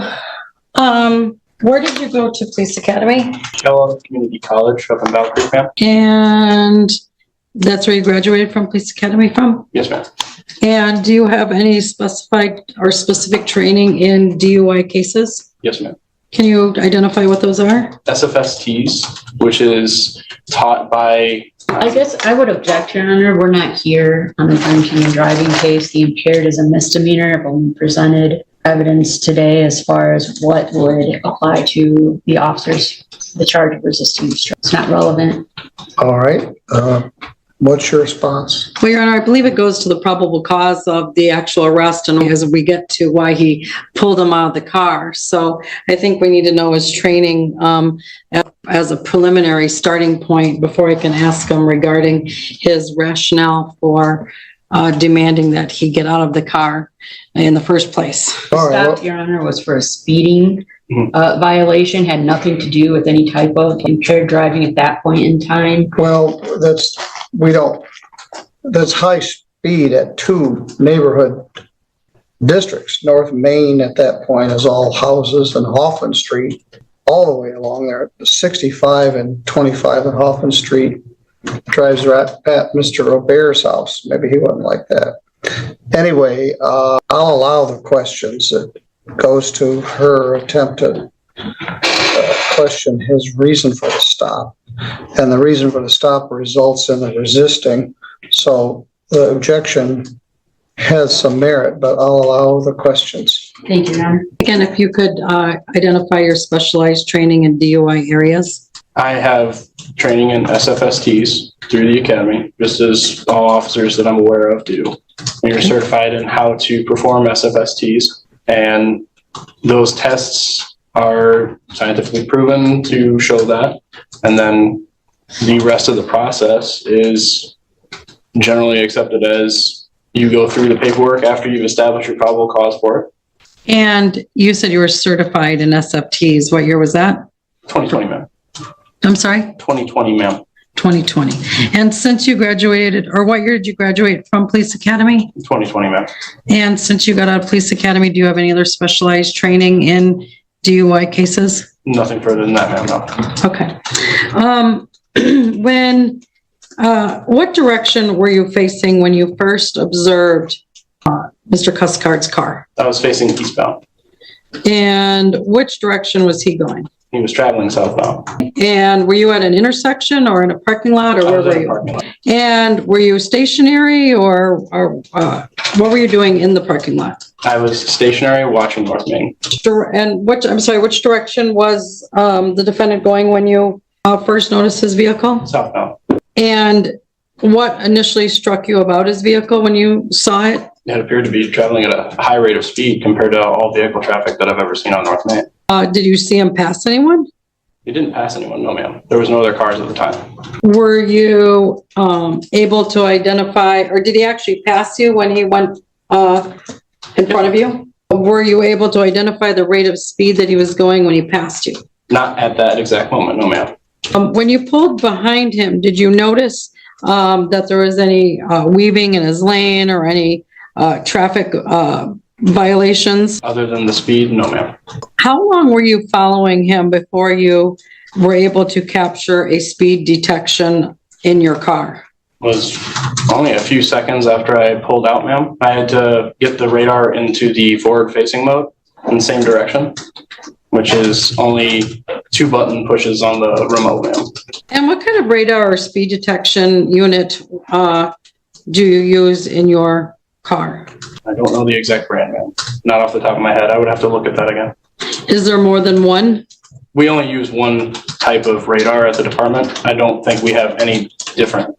Where did you go to Police Academy? Kellogg Community College up in Valkyrie, ma'am. And that's where you graduated from Police Academy from? Yes, ma'am. And do you have any specified or specific training in DUI cases? Yes, ma'am. Can you identify what those are? SFSTs, which is taught by... I guess I would object, Your Honor. We're not here on a drinking and driving case. The impaired is a misdemeanor, but we presented evidence today as far as what would apply to the officers, the charge of resisting restraint. It's not relevant. All right. What's your response? Well, Your Honor, I believe it goes to the probable cause of the actual arrest and as we get to why he pulled him out of the car. So I think we need to know his training as a preliminary starting point before I can ask him regarding his rationale for demanding that he get out of the car in the first place. All right. Stop, Your Honor, was for a speeding violation, had nothing to do with any type of impaired driving at that point in time. Well, that's high speed at two neighborhood districts. North Main at that point is all houses, and Hoffman Street all the way along there, 65 and 25 on Hoffman Street. Drives right at Mr. Robert's house. Maybe he wasn't like that. Anyway, I'll allow the questions. It goes to her attempt to question his reason for the stop. And the reason for the stop results in the resisting. So the objection has some merit, but I'll allow the questions. Thank you, Your Honor. Again, if you could identify your specialized training in DUI areas. I have training in SFSTs through the academy, just as all officers that I'm aware of do. And you're certified in how to perform SFSTs, and those tests are scientifically proven to show that. And then the rest of the process is generally accepted as you go through the paperwork after you've established your probable cause for it. And you said you were certified in SFTs. What year was that? 2020, ma'am. I'm sorry? 2020, ma'am. 2020. And since you graduated, or what year did you graduate from Police Academy? 2020, ma'am. And since you got out of Police Academy, do you have any other specialized training in DUI cases? Nothing further than that, ma'am, no. Okay. What direction were you facing when you first observed Mr. Cusscard's car? I was facing eastbound. And which direction was he going? He was traveling southbound. And were you at an intersection or in a parking lot, or I where was in were a you? parking lot. And were you stationary or what were you doing in the parking lot? I was stationary watching North Main. And which direction was the defendant going when you first noticed his vehicle? Southbound. And what initially struck you about his vehicle when you saw it? It appeared to be traveling at a high rate of speed compared to all vehicle traffic that I've ever seen on North Main. Did you see him pass anyone? He didn't pass anyone, no ma'am. There was no other cars at the time. Were you able to identify, or did he actually pass you when he went in front of you? Were you able to identify the rate of speed that he was going when he passed you? Not at that exact moment, no ma'am. When you pulled behind him, did you notice that there was any weaving in his lane or any traffic violations? Other than the speed, no ma'am. How long were you following him before you were able to capture a speed detection in your car? Was only a few seconds after I pulled out, ma'am. I had to get the radar into the forward-facing mode in the same direction, which is only 2 button pushes on the remote, ma'am. And what kind of radar or speed detection unit do you use in your car? I don't know the exact brand, ma'am. Not off the top of my head. I would have to look at that again. Is there more than one? We only use one type of radar at the department. I don't think we have any different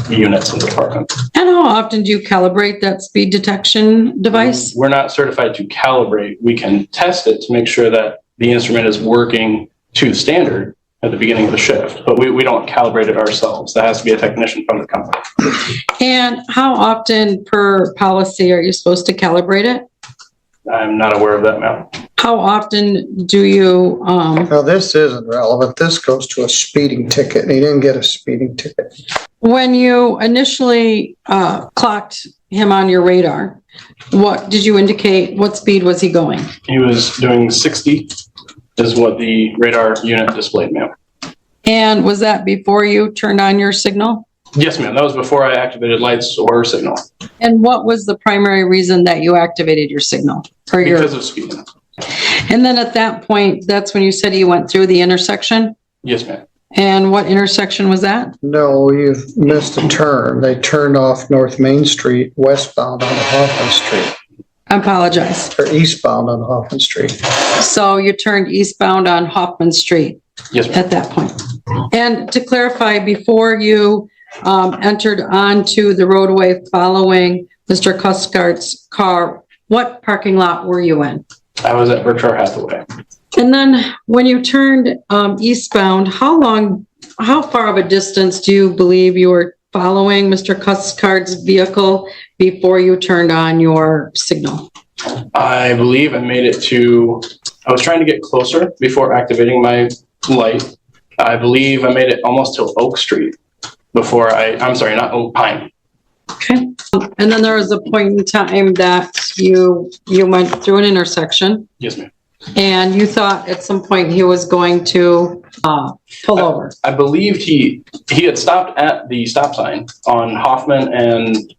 units in the department. And how often do you calibrate that speed detection device? We're not certified to calibrate. We can test it to make sure that the instrument is working to standard at the beginning of the shift, but we don't calibrate it ourselves. That has to be a technician from the company. And how often per policy are you supposed to calibrate it? I'm not aware of that, ma'am. How often do you, Now, this isn't relevant. This goes to a speeding ticket, and he didn't get a speeding ticket. when you initially clocked him on your radar, what did you indicate? What speed was he going? He was doing 60 is what the radar unit displayed, ma'am. And was that before you turned on your signal? Yes, ma'am. That was before I activated lights or signal. And what was the primary reason that you activated your signal? Or your, Because of speeding. and then at that point, that's when you said you went through the intersection? Yes, ma'am. And what intersection was that? No, you've missed a turn. They turned off North Main Street westbound onto Hoffman Street, I apologize. or eastbound on Hoffman Street. So you turned eastbound on Hoffman Street Yes, ma'am. at that point. And to clarify, before you entered onto the roadway following Mr. Cuscard's car, what parking lot were you in? I was at Berkshire Hathaway. And then when you turned eastbound, how far of a distance do you believe you were following Mr. Cuscard's vehicle before you turned on your signal? I believe I made it to, I was trying to get closer before activating my light. I believe I made it almost to Oak Street before I'm sorry, not Oak Pine. Okay. And then there was a point in time that you went through an intersection Yes, ma'am. and you thought at some point he was going to pull over. I believed he had stopped at the stop sign on Hoffman and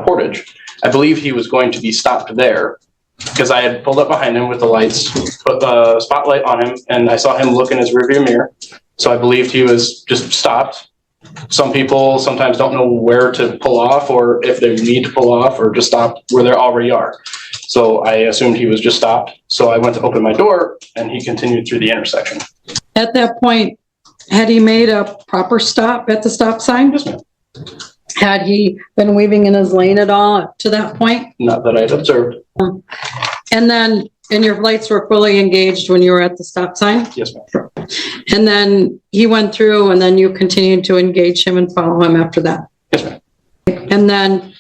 Portage. I believed he was going to be stopped there because I had pulled up behind him with the lights, put the spotlight on him, and I saw him look in his rearview mirror. So I believed he was just stopped. Some people sometimes don't know where to pull off or if they need to pull off or just stop where they already are. So I assumed he was just stopped. So I went to open my door and he continued through the intersection. At that point, had he made a proper stop at the stop sign? Yes, ma'am. Had he been weaving in his lane at all up to that point? Not that I had observed. And then, and your lights were fully engaged when you were at the stop sign? Yes, ma'am. And then he went through and then you continued to engage him and follow him after that? Yes, ma'am. And then,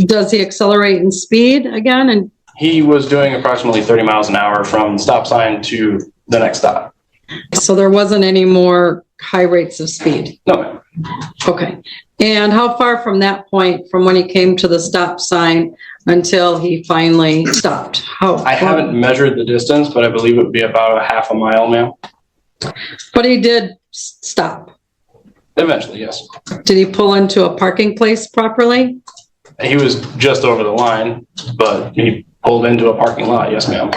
does he accelerate in speed again? And He was doing approximately 30 miles an hour from the stop sign to the next stop. so there wasn't any more high rates of speed? No, ma'am. Okay. And how far from that point, from when he came to the stop sign until he finally stopped? I haven't measured the distance, but I believe it would be about a half a mile, ma'am. But he did stop. Eventually, yes. Did he pull into a parking place properly? He was just over the line, but he pulled into a parking lot. Yes, ma'am.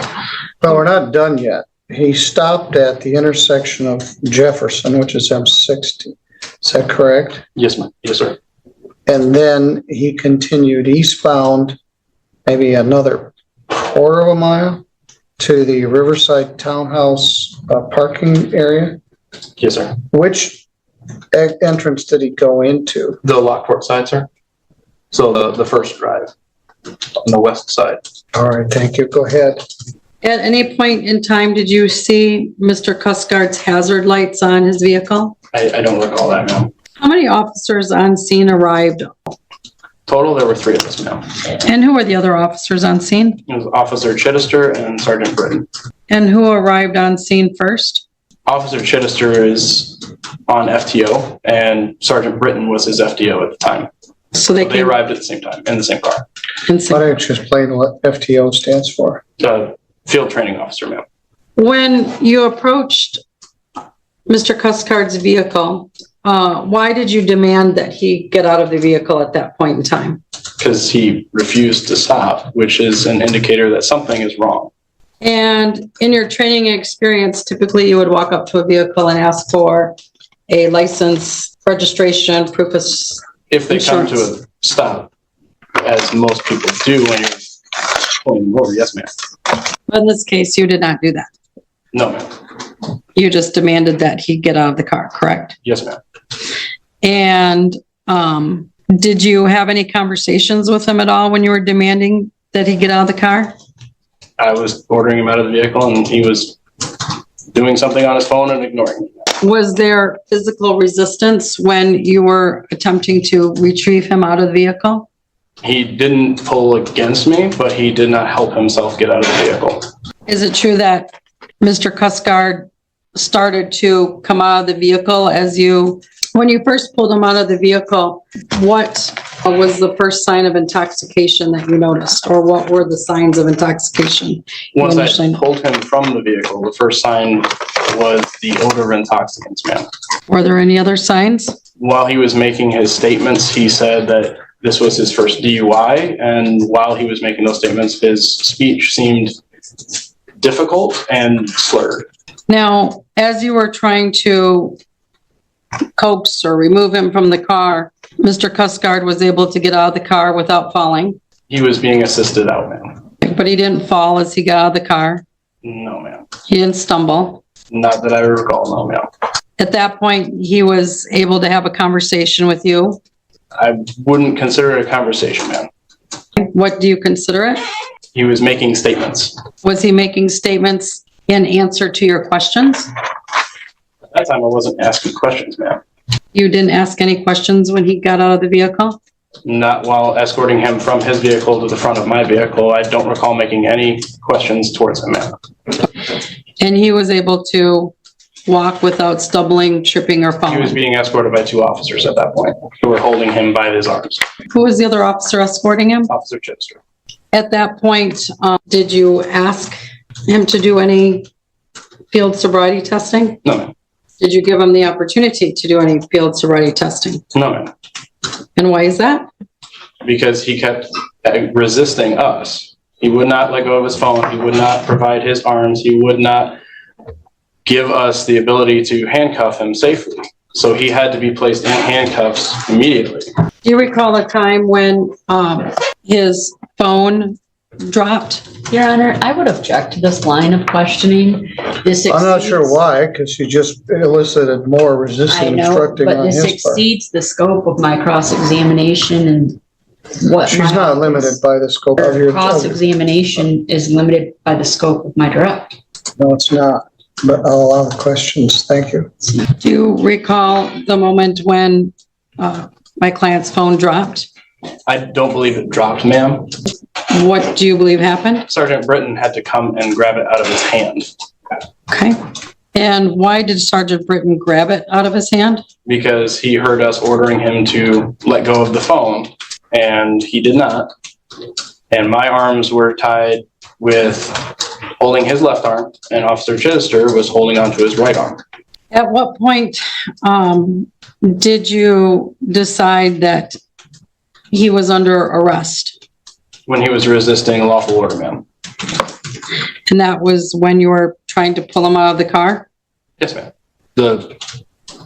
Well, we're not done yet. he stopped at the intersection of Jefferson, which is M60. Is that correct? Yes, ma'am. Yes, sir. And then he continued eastbound, maybe another quarter of a mile to the Riverside Townhouse parking area. Yes, sir. Which entrance did he go into? The Lockport side, sir. So the first drive on the west side. All right, thank you. Go ahead. At any point in time, did you see Mr. Cuscard's hazard lights on his vehicle? I don't recall that, ma'am. How many officers on scene arrived? Total, there were 3 of us, ma'am. And who were the other officers on scene? It was Officer Chittister and Sergeant Britton. And who arrived on scene first? Officer Chittister is on FTO, and Sergeant Britton was his FTO at the time. So they They arrived at the same time in the same car. And Why don't you explain what FTO stands for? Field training officer, ma'am. when you approached Mr. Cuscard's vehicle, why did you demand that he get out of the vehicle at that point in time? Because he refused to stop, which is an indicator that something is wrong. And in your training experience, typically you would walk up to a vehicle and ask for a license, registration, proof of If they come to insurance. a stop, as most people do when you're pulling over, yes, ma'am. But in this case, you did not do that. No, ma'am. You just demanded that he get out of the car, correct? Yes, ma'am. And did you have any conversations with him at all when you were demanding that he get out of the car? I was ordering him out of the vehicle, and he was doing something on his phone and ignoring me. Was there physical resistance when you were attempting to retrieve him out of the vehicle? He didn't pull against me, but he did not help himself get out of the vehicle. Is it true that Mr. Cuscard started to come out of the vehicle when you first pulled him out of the vehicle, what was the first sign of intoxication that you noticed? Or what were the signs of intoxication? you Once I initially- pulled him from the vehicle, the first sign was the odor of intoxicants, ma'am. Were there any other signs? While he was making his statements, he said that this was his first DUI, and while he was making those statements, his speech seemed difficult and slurred. Now, as you were trying to coax or remove him from the car, Mr. Cuscard was able to get out of the car without falling, He was being assisted out, ma'am. but he didn't fall as he got out of the car. No, ma'am. He didn't stumble. Not that I recall, no, ma'am. At that point, he was able to have a conversation with you. I wouldn't consider it a conversation, ma'am. What do you consider it? He was making statements. Was he making statements in answer to your questions? At that time, I wasn't asking questions, ma'am. You didn't ask any questions when he got out of the vehicle? Not while escorting him from his vehicle to the front of my vehicle. I don't recall making any questions towards him, ma'am. And he was able to walk without stumbling, tripping, or He was falling? being escorted by 2 officers at that point who were holding him by his arms. Who was the other officer escorting him? Officer Chipster. At that point, did you ask him to do any field sobriety testing? No, ma'am. Did you give him the opportunity to do any field sobriety testing? No, ma'am. And why is that? Because he kept resisting us. He would not let go of his phone. He would not provide his arms. He would not give us the ability to handcuff him safely. So he had to be placed in handcuffs immediately. Do you recall a time when his phone dropped? Your Honor, I would object to this line of questioning. This I'm not sure exceeds- why, because you just elicited more I resistant know, instructing but on this his part. exceeds the scope of my cross-examination and what. She's not limited by the scope of your. Cross-examination is limited by the scope of my direct. No, it's not, but I'll allow the questions. Thank you. Do you recall the moment when my client's phone dropped? I don't believe it dropped, ma'am. What do you believe happened? Sergeant Britton had to come and grab it out of his hand Okay. And why did Sergeant Britton grab it out of his hand? because he heard us ordering him to let go of the phone, and he did not. And my arms were tied with holding his left arm, and Officer Chittister was holding onto his right arm. At what point did you decide that he was under arrest? When he was resisting lawful order, ma'am. And that was when you were trying to pull him out of the car? Yes, ma'am. The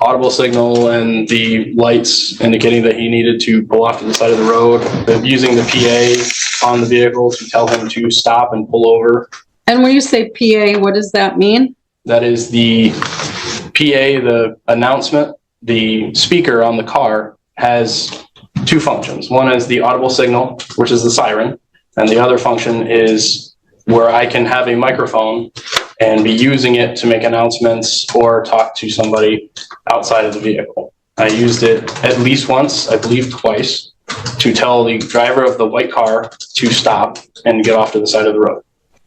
audible signal and the lights indicating that he needed to pull off to the side of the road, using the PA on the vehicle to tell him to stop and pull over. And when you say PA, what does that mean? That is the PA, the announcement. The speaker on the car has two functions. One is the audible signal, which is the siren, and the other function is where I can have a microphone and be using it to make announcements or talk to somebody outside of the vehicle. I used it at least once, I believe twice, to tell the driver of the white car to stop and get off to the side of the road.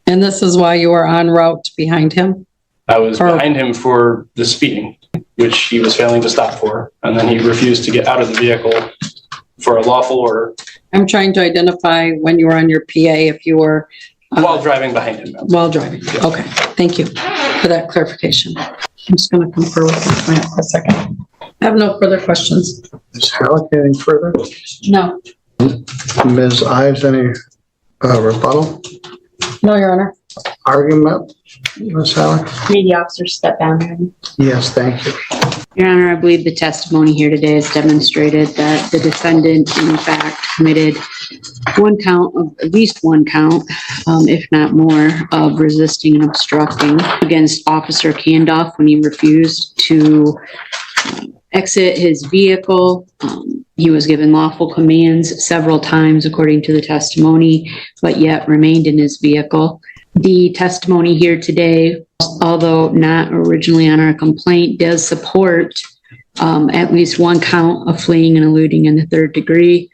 And this is why you were en route behind him? I was behind him for the speeding, which he was failing to stop for, and then he refused to get out of the vehicle for a lawful order. I'm trying to identify when you were on your PA, if you were... While driving behind him. While driving, okay. Thank you for that clarification. I'm just going to confer with my client for a second. I have no further questions. Ms. Halleck, anything further? No. Ms. Ives, any rebuttal? No, Your Honor. Argument? Ms. Halleck? May the officer step down there? Yes, thank you. Your Honor, I believe the testimony here today has demonstrated that the defendant, in fact, committed at least one count, if not more, of resisting and obstructing against Officer Candoff when he refused to exit his vehicle. He was given lawful commands several times, according to the testimony, but yet remained in his vehicle. The testimony here today, although not originally on our complaint, does support at least one count of fleeing and eluding in the third degree.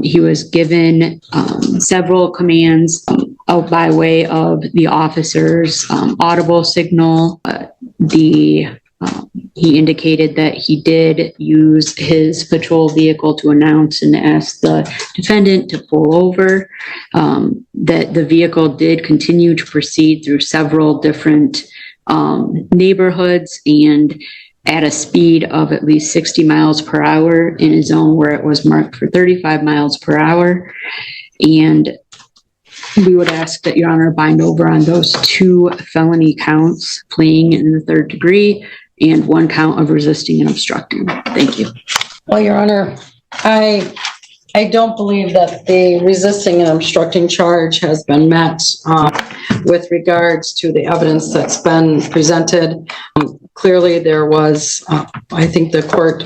He was given several commands out by way of the officer's audible signal. He indicated that he did use his patrol vehicle to announce and ask the defendant to pull over, that the vehicle did continue to proceed through several different neighborhoods and at a speed of at least 60 miles per hour in a zone where it was marked for 35 miles per hour. And we would ask that Your Honor bind over on those two felony counts, fleeing in the third degree, and one count of resisting and obstructing. Thank you. Well, Your Honor, I don't believe that the resisting and obstructing charge has been met with regards to the evidence that's been presented. Clearly, there was, I think the court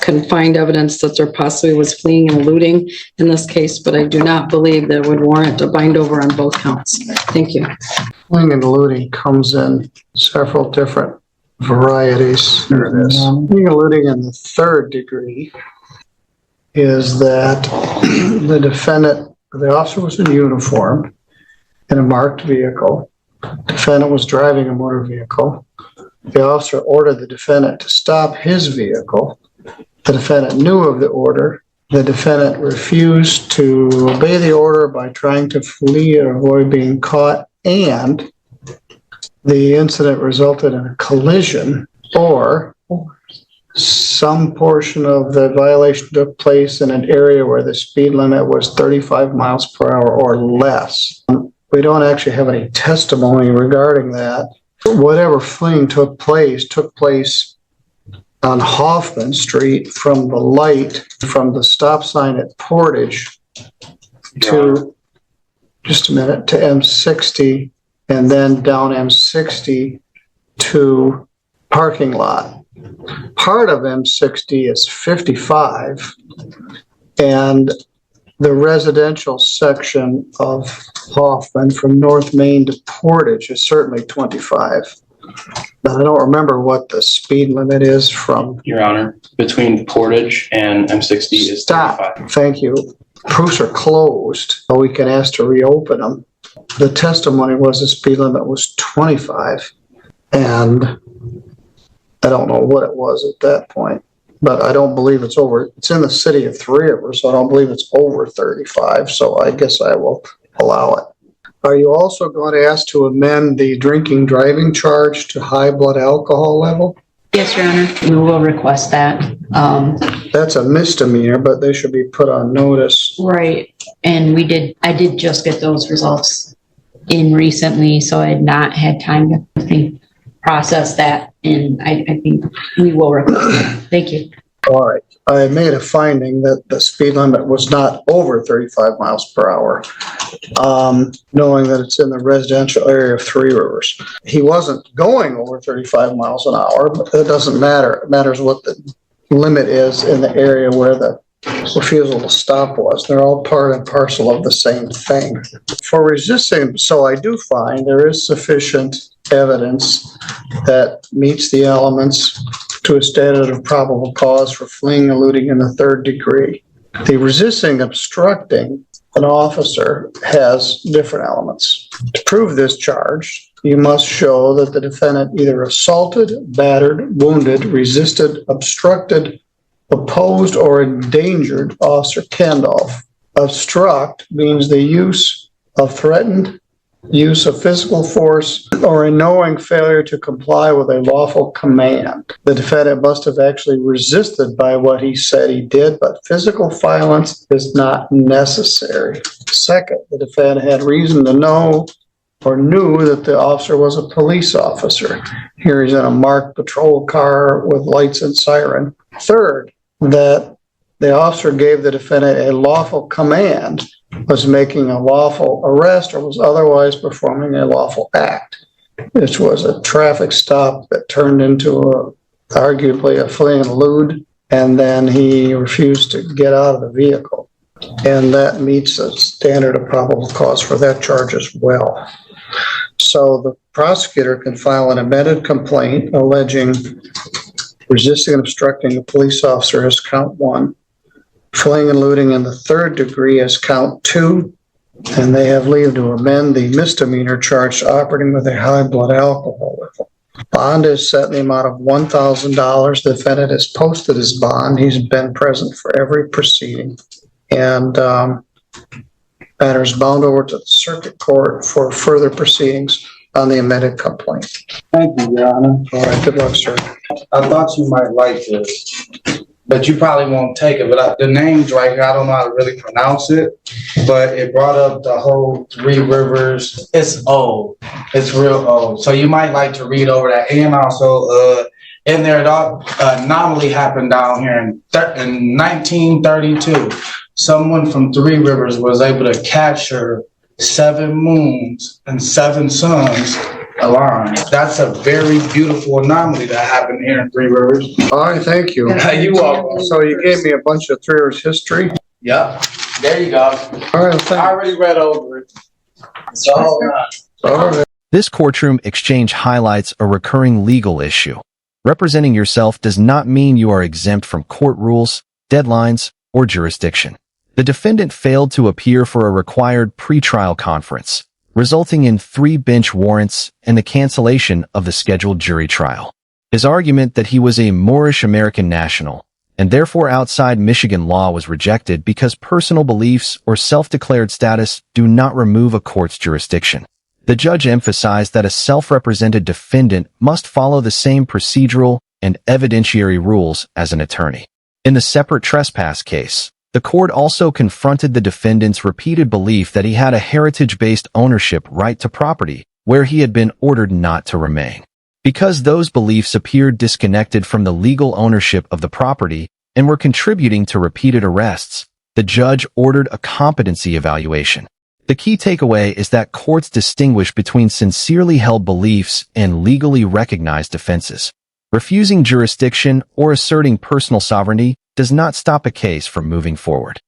can find evidence that there possibly was fleeing and eluding in this case, but I do not believe that would warrant a bind over on both counts. Thank you. Fleeing and eluding comes in several different varieties. There it is. Fleeing and eluding in the third degree is that the defendant, the officer was in uniform in a marked vehicle. The defendant was driving a motor vehicle. The officer ordered the defendant to stop his vehicle. The defendant knew of the order. The defendant refused to obey the order by trying to flee or avoid being caught, and the incident resulted in a collision, or some portion of the violation took place in an area where the speed limit was 35 miles per hour or less. We don't actually have any testimony regarding that. Whatever fleeing took place on Hoffman Street from the light, from the stop sign at Portage to, just a minute, to M60, and then down M60 to parking lot. Part of M60 is 55, and the residential section of Hoffman from North Main to Portage is certainly 25. But I don't remember what the speed limit is from. Your Honor, between Portage and M60 is 35. Thank you. Proofs are closed, but we can ask to reopen them. The testimony was the speed limit was 25, and I don't know what it was at that point, but I don't believe it's over. It's in the city of Three Rivers, so I don't believe it's over 35, so I guess I will allow it. Are you also going to ask to amend the drinking driving charge to high blood alcohol level? Yes, Your Honor, we will request that. That's a misdemeanor, but they should be put on notice. Right, and I did just get those results in recently, so I had not had time to think, process that, and I think we will request it. Thank you. All right. I made a finding that the speed limit was not over 35 miles per hour, knowing that it's in the residential area of Three Rivers. He wasn't going over 35 miles an hour, but that doesn't matter. It matters what the limit is in the area where the refusal to stop was. They're all part and parcel of the same thing. For resisting, so I do find there is sufficient evidence that meets the elements to a standard of probable cause for fleeing, eluding in the third degree. The resisting, obstructing an officer has different elements. To prove this charge, you must show that the defendant either assaulted, battered, wounded, resisted, obstructed, opposed, or endangered Officer Kendall. Obstruct means the use of threatened use of physical force or a knowing failure to comply with a lawful command. The defendant must have actually resisted by what he said he did, but physical violence is not necessary. Second, the defendant had reason to know or knew that the officer was a police officer. Here he's in a marked patrol car with lights and siren. Third, that the officer gave the defendant a lawful command, was making a lawful arrest, or was otherwise performing a lawful act. This was a traffic stop that turned into arguably a fleeing elude, and then he refused to get out of the vehicle. And that meets the standard of probable cause for that charge as well. So the prosecutor can file an amended complaint alleging resisting and obstructing a police officer as count 1, fleeing and eluding in the third degree as count 2, and they have leave to amend the misdemeanor charge to operating with a high blood alcohol level. Bond is set in the amount of $1,000. The defendant has posted his bond. He's been present for every proceeding. And matter is bound over to the circuit court for further proceedings on the amended complaint. Thank you, Your Honor. All right, good luck, sir. I thought you might like this, but you probably won't take it. But the name's right here, I don't know how to really pronounce it, but it brought up the whole Three Rivers. It's old. It's real old. So you might like to read over that. And also, in there, an anomaly happened down here in 1932. Someone from Three Rivers was able to capture 7 moons and 7 suns aligned. That's a very beautiful anomaly that happened here in Three Rivers. All right, thank you. You welcome. So you gave me a bunch of Three Rivers history. Yep. There you go. All right, I already read over it. So, all right. This courtroom exchange highlights a recurring legal issue. Representing yourself does not mean you are exempt from court rules, deadlines, or jurisdiction. The defendant failed to appear for a required pretrial conference, resulting in 3 bench warrants and the cancellation of the scheduled jury trial. His argument that he was a Moorish American national and therefore outside Michigan law was rejected because personal beliefs or self-declared status do not remove a court's jurisdiction. The judge emphasized that a self-represented defendant must follow the same procedural and evidentiary rules as an attorney. In the separate trespass case, the court also confronted the defendant's repeated belief that he had a heritage-based ownership right to property where he had been ordered not to remain. Because those beliefs appeared disconnected from the legal ownership of the property and were contributing to repeated arrests, the judge ordered a competency evaluation. The key takeaway is that courts distinguish between sincerely held beliefs and legally recognized offenses. Refusing jurisdiction or asserting personal sovereignty does not stop a case from moving forward.